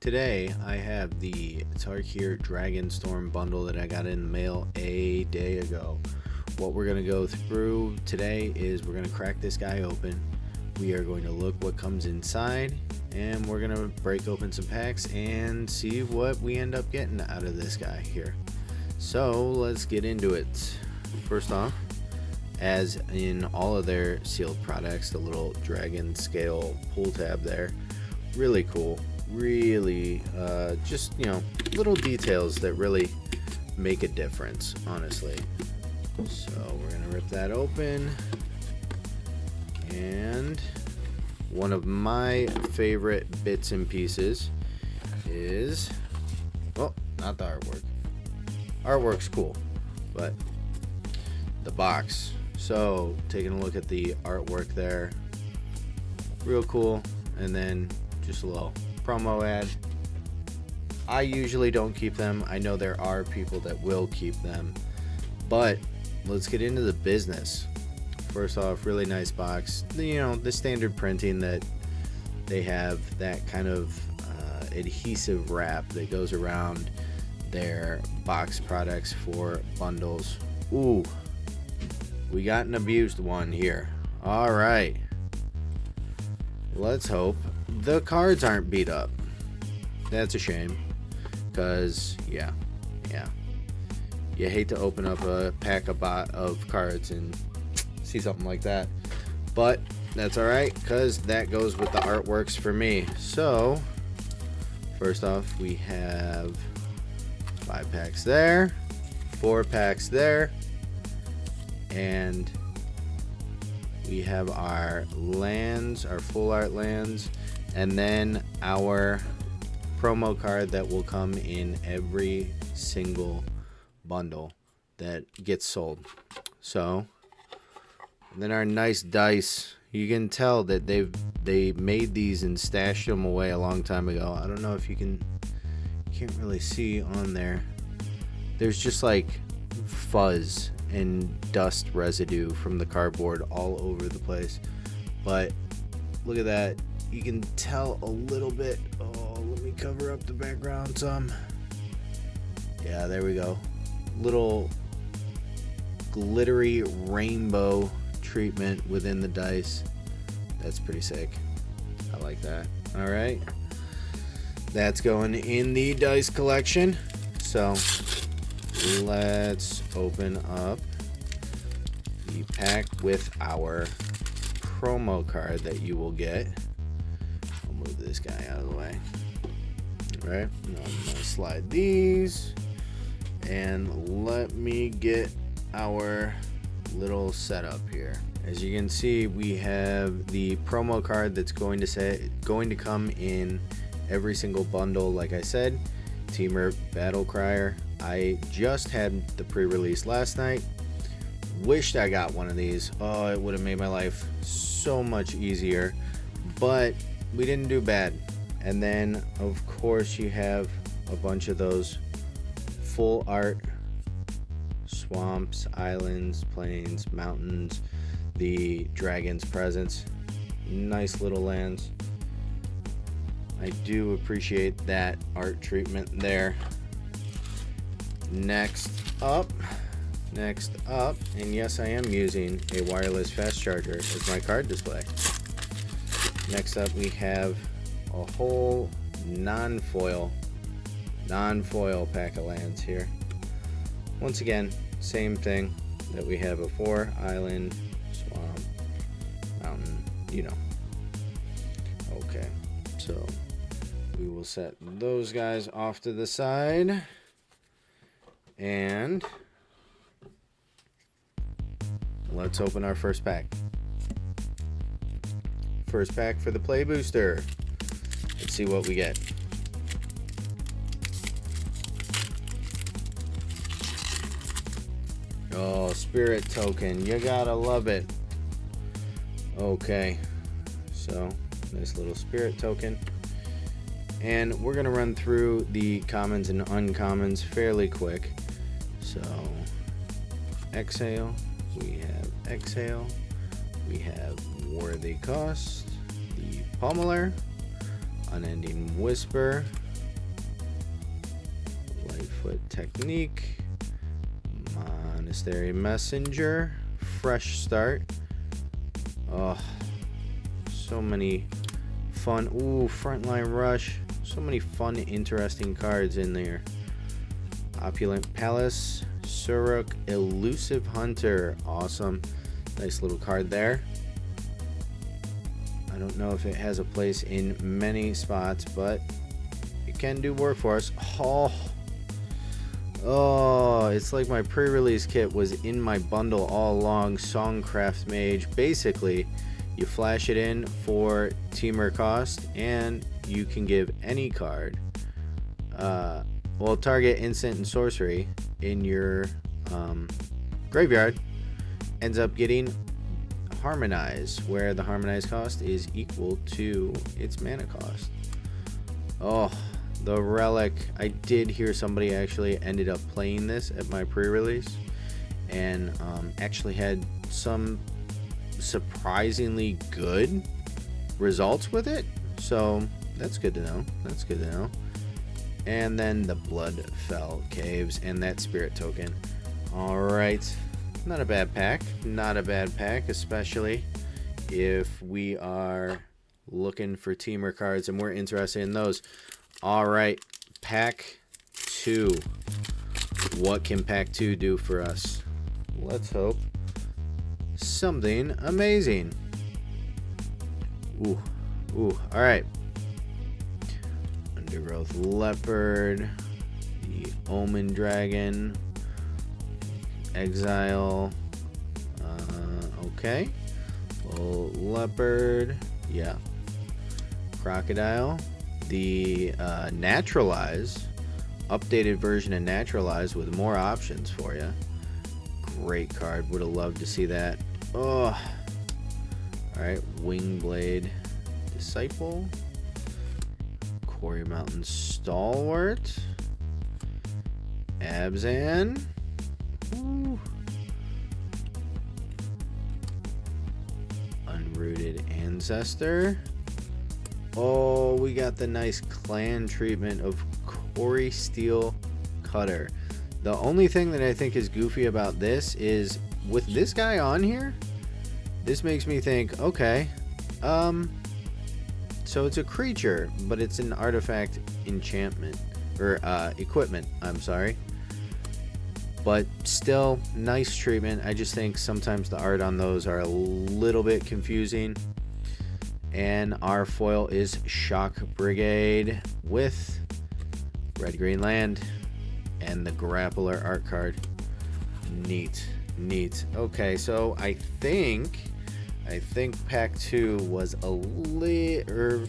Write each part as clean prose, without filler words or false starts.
Today I have the Tarkir Dragonstorm bundle that I got in the mail a day ago. What we're going to go through today is we're going to crack this guy open. We are going to look what comes inside, and we're going to break open some packs and see what we end up getting out of this guy here. So let's get into it. First off, as in all of their sealed products, the little dragon scale pull tab there, really cool. Really just little details that really make a difference, honestly. So we're gonna rip that open, and one of my favorite bits and pieces is, well, not the artwork's cool, but the box. So taking a look at the artwork there, real cool. And then just a little promo ad. I usually don't keep them. I know there are people that will keep them, but let's get into the business. First off, really nice box. The standard printing that they have, that kind of adhesive wrap that goes around their box products for bundles. Ooh, we got an abused one here. All right, let's hope the cards aren't beat up. That's a shame, because yeah, you hate to open up a pack of cards and see something like that, but that's all right, because that goes with the artworks for me. So first off, we have 5 packs there, 4 packs there, and we have our lands, our full art lands, and then our promo card that will come in every single bundle that gets sold. So, and then our nice dice. You can tell that they made these and stashed them away a long time ago. I don't know if you can't really see on there. There's just like fuzz and dust residue from the cardboard all over the place, but look at that. You can tell a little bit. Oh, let me cover up the background some. Yeah, there we go. Little glittery rainbow treatment within the dice. That's pretty sick. I like that. All right, that's going in the dice collection. So let's open up the pack with our promo card that you will get. I'll move this guy out of the way. All right, I'm gonna slide these, and let me get our little setup here. As you can see, we have the promo card that's going to come in every single bundle. Like I said, Teamer Battle Crier. I just had the pre-release last night. Wished I got one of these. Oh, it would have made my life so much easier, but we didn't do bad. And then of course you have a bunch of those full art swamps, islands, plains, mountains, the dragon's presence. Nice little lands. I do appreciate that art treatment there. Next up, and yes, I am using a wireless fast charger as my card display. Next up, we have a whole non-foil pack of lands here. Once again, same thing that we have before: island, swamp, mountain, Okay, so we will set those guys off to the side, and let's open our first pack. First pack for the play booster. Let's see what we get. Oh, spirit token. You gotta love it. Okay, so nice little spirit token. And we're gonna run through the commons and uncommons fairly quick. So exhale, we have exhale, we have worthy cost, the pummeler, unending whisper, Foot Technique, Monastery Messenger, Fresh Start. Oh, so many fun. Ooh, Frontline Rush. So many fun, interesting cards in there. Opulent Palace, Suruk, Elusive Hunter. Awesome. Nice little card there. I don't know if it has a place in many spots, but it can do work for us. Oh, it's like my pre-release kit was in my bundle all along. Songcraft Mage. Basically, you flash it in for teamer cost, and you can give any card, well, target instant and sorcery in your graveyard ends up getting Harmonize, where the Harmonize cost is equal to its mana cost. Oh, the Relic. I did hear somebody actually ended up playing this at my pre-release and actually had some surprisingly good results with it. So that's good to know. That's good to know. And then the Bloodfell Caves and that Spirit Token. Alright. Not a bad pack. Not a bad pack, especially if we are looking for teamer cards and we're interested in those. Alright. Pack 2. What can pack 2 do for us? Let's hope something amazing. Ooh. Ooh. Alright. Undergrowth Leopard. The Omen Dragon. Exile. Okay. Full Leopard. Yeah. Crocodile. The Naturalize. Updated version of Naturalize with more options for you. Great card. Would have loved to see that. Oh. Alright. Wingblade Disciple. Quarry Mountain Stalwart. Abzan. Ooh. Unrooted Ancestor. Oh, we got the nice clan treatment of Quarry Steel Cutter. The only thing that I think is goofy about this is with this guy on here, this makes me think, okay, so it's a creature, but it's an artifact enchantment, or equipment, I'm sorry. But still, nice treatment. I just think sometimes the art on those are a little bit confusing. And our foil is Shock Brigade with red-green land and the Grappler art card. Neat, neat. Okay, so I think pack 2 was a little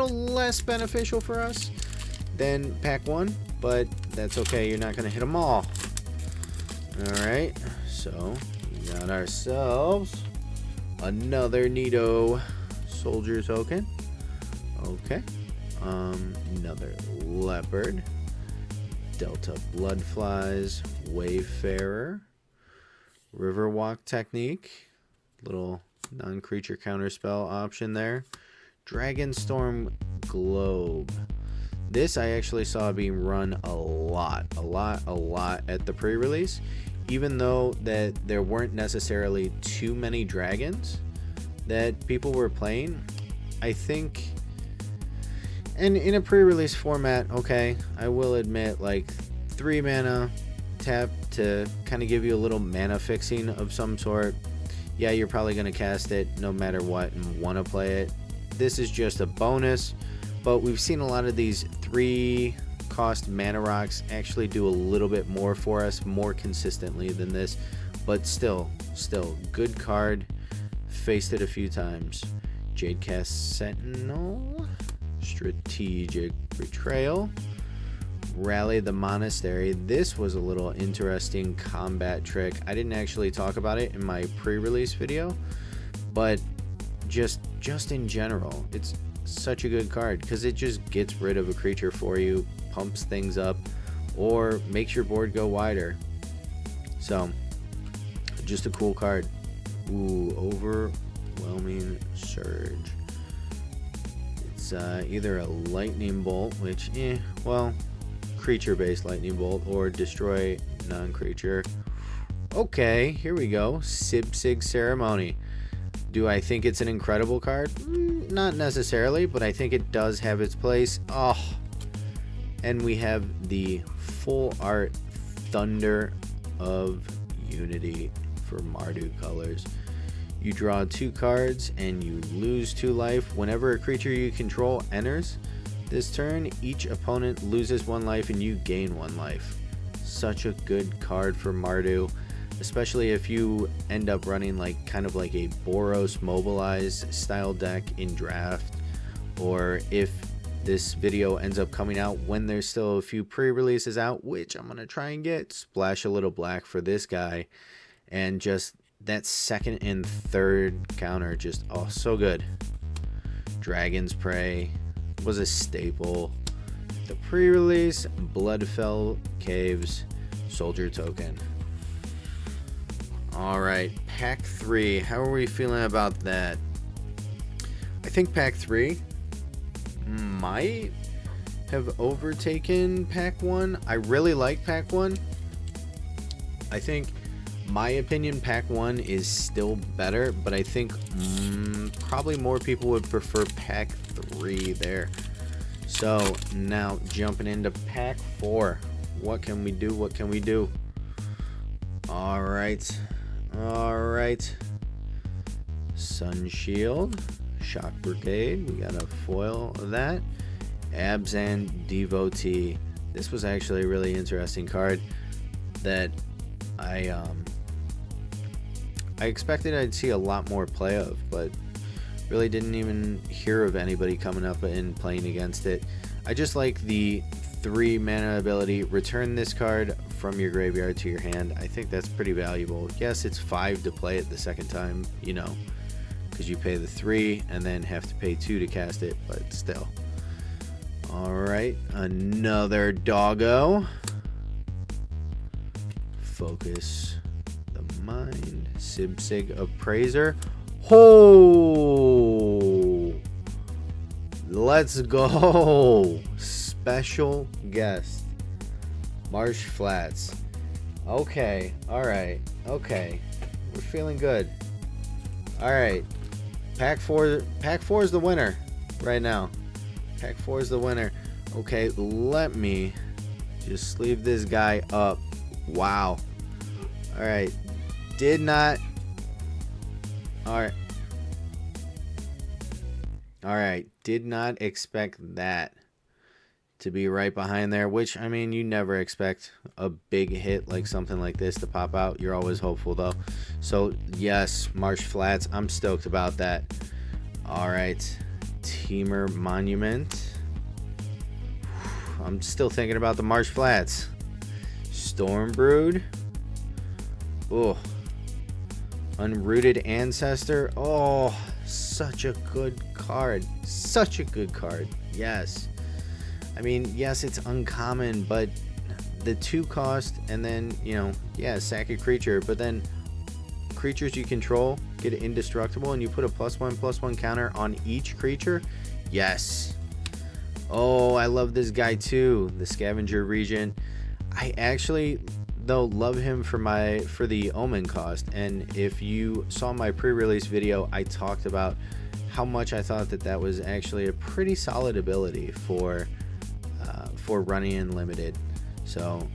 less beneficial for us than pack 1, but that's okay. You're not gonna hit them all. All right, so we got ourselves another Nito Soldier Token. Okay. Another Leopard. Delta Bloodflies. Wayfarer. Riverwalk Technique. Little non-creature counterspell option there. Dragonstorm Globe. This I actually saw being run a lot at the pre-release. Even though that there weren't necessarily too many dragons that people were playing, I think, and in a pre-release format, okay, I will admit, like 3 mana tap to kind of give you a little mana fixing of some sort. Yeah, you're probably going to cast it no matter what and want to play it. This is just a bonus, but we've seen a lot of these 3-cost mana rocks actually do a little bit more for us more consistently than this, but still good card. Faced it a few times. Jadecast Sentinel. Strategic Betrayal. Rally the Monastery. This was a little interesting combat trick. I didn't actually talk about it in my pre-release video, but just in general, it's such a good card because it just gets rid of a creature for you, pumps things up, or makes your board go wider. So just a cool card. Ooh, Overwhelming Surge. It's either a lightning bolt, which well, creature-based lightning bolt or destroy non-creature. Okay, here we go. Sib-Sig Ceremony. Do I think it's an incredible card? Not necessarily, but I think it does have its place. Oh, and we have the full art Thunder of Unity for Mardu colors. You draw 2 cards and you lose 2 life. Whenever a creature you control enters this turn, each opponent loses 1 life and you gain 1 life. Such a good card for Mardu, especially if you end up running like kind of like a Boros Mobilize style deck in draft, or if this video ends up coming out when there's still a few pre-releases out, which I'm gonna try and get. Splash a little black for this guy, and just that second and third counter, just oh so good. Dragon's Prey was a staple. The pre-release, Bloodfell Caves, Soldier Token. Alright, pack 3. How are we feeling about that? I think pack 3 might have overtaken pack 1. I really like pack 1. I think, my opinion, pack 1 is still better, but I think probably more people would prefer pack 3 there. So now jumping into pack 4. What can we do? What can we do? Alright. Sun Shield, Shock Brigade, we got a foil of that. Abzan Devotee. This was actually a really interesting card that I expected I'd see a lot more play of, but really didn't even hear of anybody coming up and playing against it. I just like the 3 mana ability, return this card from your graveyard to your hand. I think that's pretty valuable. Yes, it's 5 to play it the second time, you know, because you pay the 3 and then have to pay 2 to cast it, but still. Alright, another doggo. Focus the Mind. Sib-Sig Appraiser. Ho! Let's go! Special guest. Marsh Flats. Okay, alright, okay. We're feeling good. Alright. Pack 4 is the winner right now. Pack 4 is the winner. Okay, let me just sleeve this guy up. Wow. Alright. Did not. Alright. Alright. Did not expect that to be right behind there, which, I mean, you never expect a big hit like something like this to pop out. You're always hopeful, though. So, yes, Marsh Flats. I'm stoked about that. Alright. Teamer Monument. I'm still thinking about the Marsh Flats. Stormbrood. Oh. Unrooted Ancestor. Oh, such a good card. Such a good card. Yes. I mean, yes, it's uncommon, but the 2 cost, and then, you know, yeah, sack a creature, but then creatures you control get indestructible, and you put a +1/+1 counter on each creature. Yes. Oh, I love this guy too, the Scavenger Regent. I actually, though, love him for the Omen cost, and if you saw my pre-release video, I talked about how much I thought that was actually a pretty solid ability for running in limited. So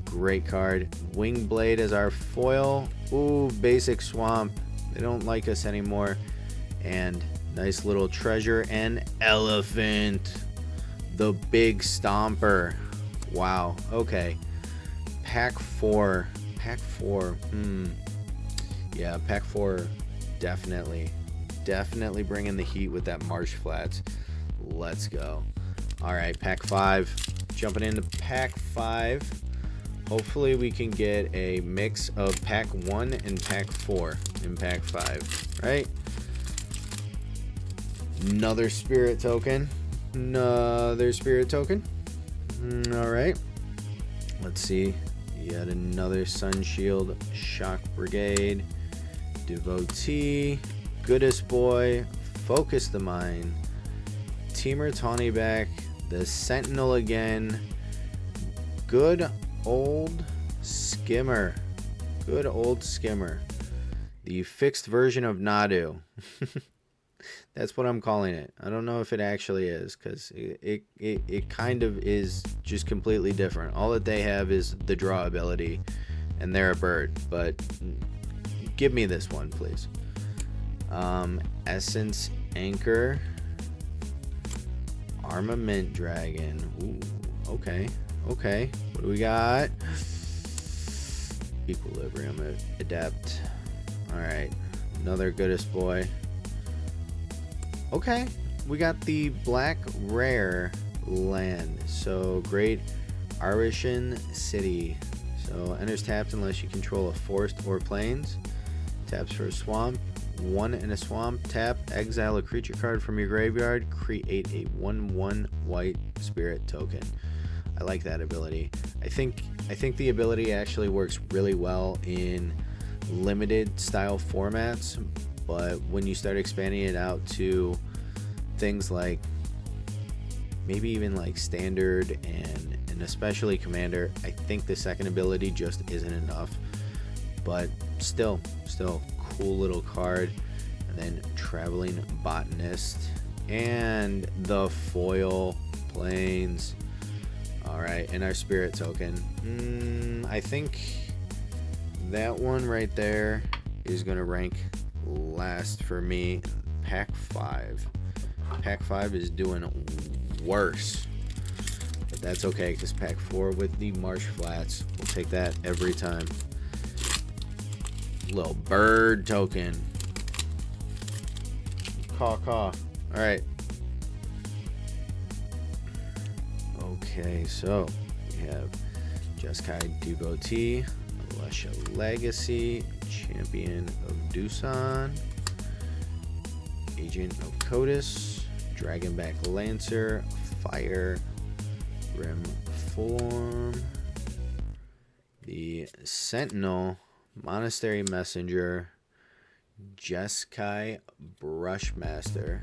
great card. Wingblade as our foil. Ooh, basic swamp. They don't like us anymore. And nice little treasure and elephant. The big stomper. Wow. Okay. Pack 4. Pack 4. Yeah, pack 4 definitely bringing the heat with that Marsh Flats. Let's go. All right, pack 5. Jumping into pack 5. Hopefully we can get a mix of pack 1 and pack 4 in pack 5, right? Another spirit token. Another spirit token. All right. Let's see. Yet another Sun Shield, Shock Brigade, Devotee, Goodest Boy, Focus the Mind, Teamer Tawny back, the Sentinel again, good old Skimmer. Good old Skimmer. The fixed version of Nadu. That's what I'm calling it. I don't know if it actually is, because it kind of is just completely different. All that they have is the draw ability, and they're a bird. But give me this one, please. Essence Anchor. Armament Dragon. Ooh, okay. Okay. What do we got? Equilibrium Adept. Alright. Another goodest boy. Okay, we got the black rare land. So Great Arishan City. So enters tapped unless you control a forest or plains. Taps for a swamp. 1 in a swamp. Tap. Exile a creature card from your graveyard. Create a 1/1 white spirit token. I like that ability. I think the ability actually works really well in limited style formats. But when you start expanding it out to things like maybe even like standard and especially commander, I think the second ability just isn't enough. But still cool little card. And then Traveling Botanist and the foil planes. Alright, and our spirit token. I think that one right there is gonna rank last for me. Pack 5. Pack 5 is doing worse, but that's okay, because Pack 4 with the Marsh Flats, we'll take that every time. Little bird token. Caw caw. Alright. Okay, so we have Jeskai Devotee, Alesha Legacy, Champion of Doosan, Agent of Codis, Dragonback Lancer, Fire Rim Form, the Sentinel, Monastery Messenger, Jeskai Brushmaster,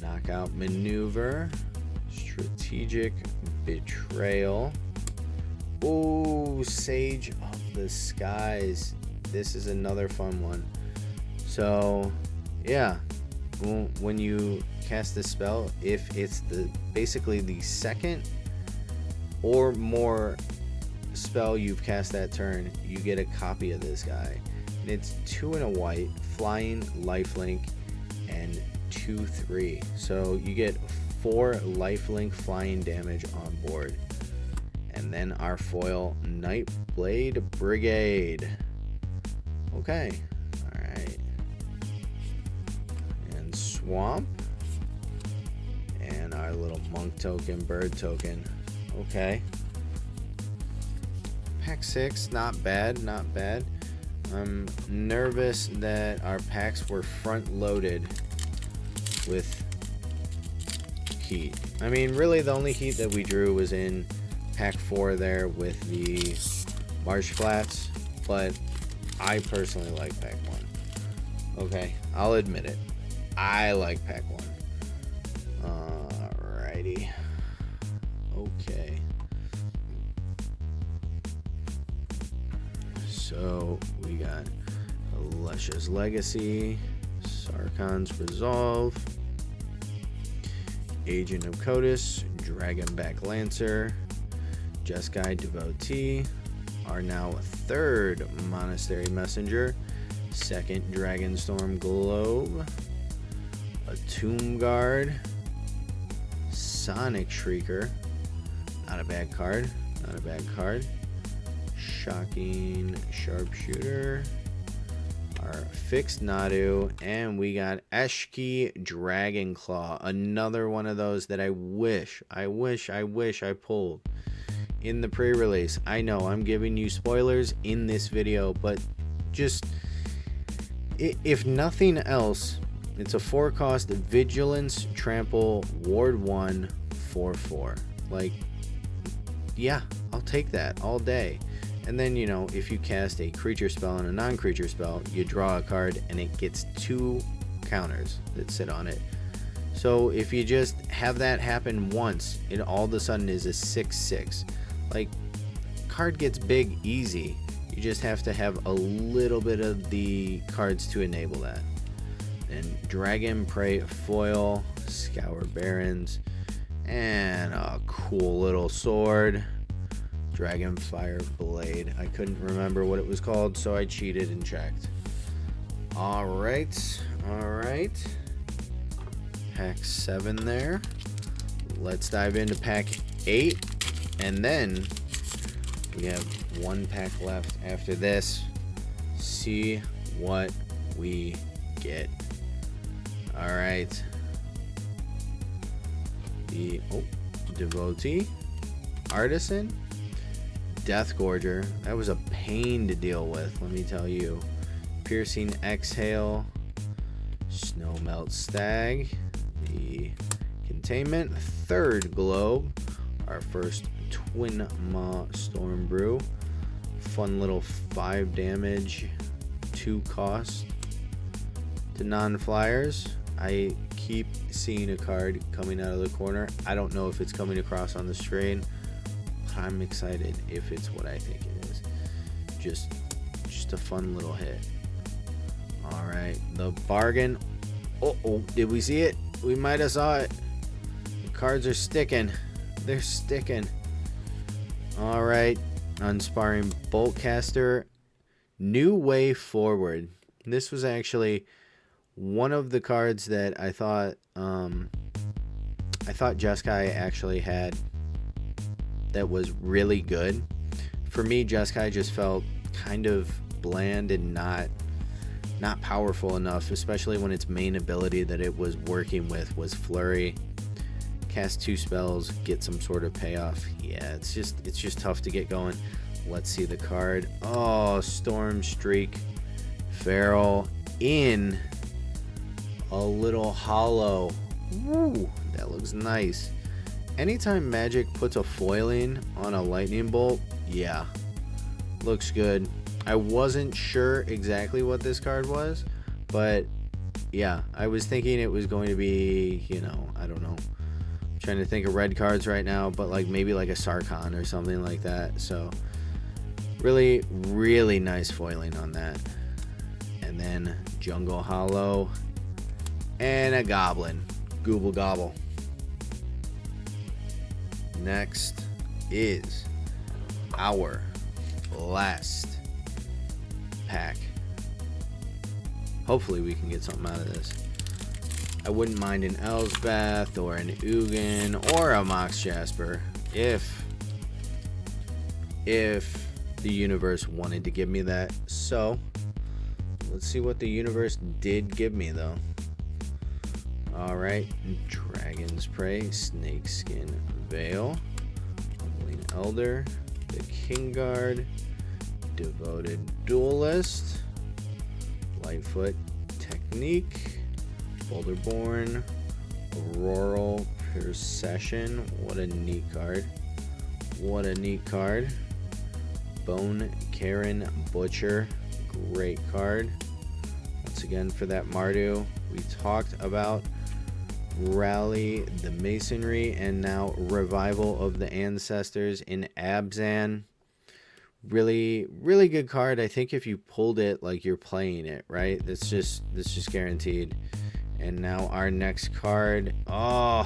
Knockout Maneuver, Strategic Betrayal. Oh, Sage of the Skies. This is another fun one. So, yeah, when you cast this spell, if it's basically the second or more spell you've cast that turn, you get a copy of this guy. And it's 2 and a white, flying, lifelink, and 2/3. So you get 4 lifelink flying damage on board. And then our foil, Nightblade Brigade. Okay. Alright. And Swamp. And our little monk token, bird token. Okay. Pack 6, not bad, not bad. I'm nervous that our packs were front loaded with heat. I mean, really the only heat that we drew was in pack 4 there with the Marsh Flats, but I personally like pack 1. Okay, I'll admit it. I like pack 1. Alrighty. Okay. So we got Alesha's Legacy, Sarkhan's Resolve, Agent of Codis, Dragonback Lancer, Jeskai Devotee, our now 3rd Monastery Messenger, 2nd Dragonstorm Globe, a Tomb Guard, Sonic Shrieker, not a bad card, not a bad card, Shocking Sharpshooter, our fixed Nadu, and we got Eshki Dragonclaw, another one of those that I wish I pulled in the pre-release. I know I'm giving you spoilers in this video, but just if nothing else, it's a 4-cost Vigilance Trample Ward 1 4/4. Like, yeah, I'll take that all day. And then, you know, if you cast a creature spell and a non-creature spell, you draw a card and it gets 2 counters that sit on it. So if you just have that happen once, it all of a sudden is a 6/6. Like, card gets big easy. You just have to have a little bit of the cards to enable that. Then Dragon Prey Foil, Scour Barons, and a cool little sword. Dragonfire Blade. I couldn't remember what it was called, so I cheated and checked. Alright. Pack 7 there. Let's dive into pack 8. And then we have one pack left after this. See what we get. Alright. The Devotee. Artisan. Deathgorger. That was a pain to deal with, let me tell you. Piercing Exhale. Snowmelt Stag. The Containment. Third Globe. Our first Twin Maw Storm Brew. Fun little 5 damage, 2 cost to non-flyers. I keep seeing a card coming out of the corner. I don't know if it's coming across on the screen. I'm excited if it's what I think it is. Just a fun little hit. All right, the bargain. Oh, did we see it? We might have saw it. The cards are sticking. They're sticking. All right, Unsparring Boltcaster. New Way Forward. This was actually one of the cards that I thought Jeskai actually had that was really good. For me, Jeskai just felt kind of bland and not powerful enough, especially when its main ability that it was working with was Flurry. Cast 2 spells, get some sort of payoff. Yeah, it's just tough to get going. Let's see the card. Oh, Storm Streak Feral in a little hollow. Woo, that looks nice. Anytime Magic puts a foiling on a lightning bolt, yeah, looks good. I wasn't sure exactly what this card was, but yeah, I was thinking it was going to be, I don't know. I'm trying to think of red cards right now, but like maybe like a Sarkhan or something like that. So really, really nice foiling on that. And then Jungle Hollow and a Goblin. Gooble Gobble. Next is our last pack. Hopefully we can get something out of this. I wouldn't mind an Elsbeth or an Ugin or a Mox Jasper if the universe wanted to give me that. So let's see what the universe did give me though. Alright, Dragon's Prey, Snakeskin Veil, Humbling Elder, the King Guard, Devoted Duelist, Lightfoot Technique, Boulderborn, Auroral Procession. What a neat card. What a neat card. Bone Karen Butcher. Great card. Once again for that Mardu. We talked about Rally the Masonry and now Revival of the Ancestors in Abzan. Really, really good card. I think if you pulled it, like you're playing it, right? That's just guaranteed. And now our next card. Oh,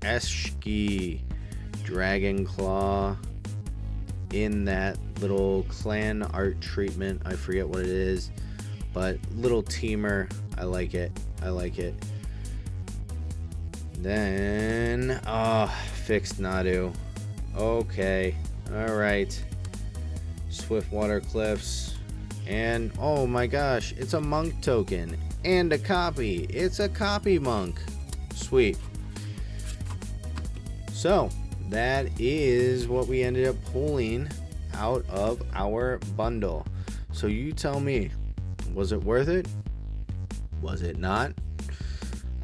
Eshki Dragon Claw in that little clan art treatment. I forget what it is, but little teamer. I like it. Then, Fixed Nadu. Okay. All right. Swiftwater Cliffs. And, oh my gosh, it's a monk token. And a copy. It's a copy monk. Sweet. So, that is what we ended up pulling out of our bundle. So you tell me, was it worth it? Was it not?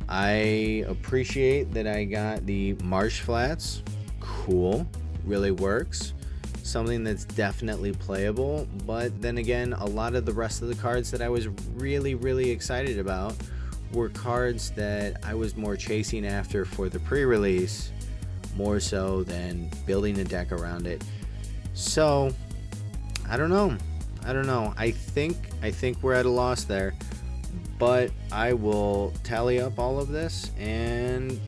I appreciate that I got the Marsh Flats. Cool. Really works. Something that's definitely playable. But then again, a lot of the rest of the cards that I was really, really excited about were cards that I was more chasing after for the pre-release, more so than building a deck around it. So I don't know. I think we're at a loss there, but I will tally up all of this and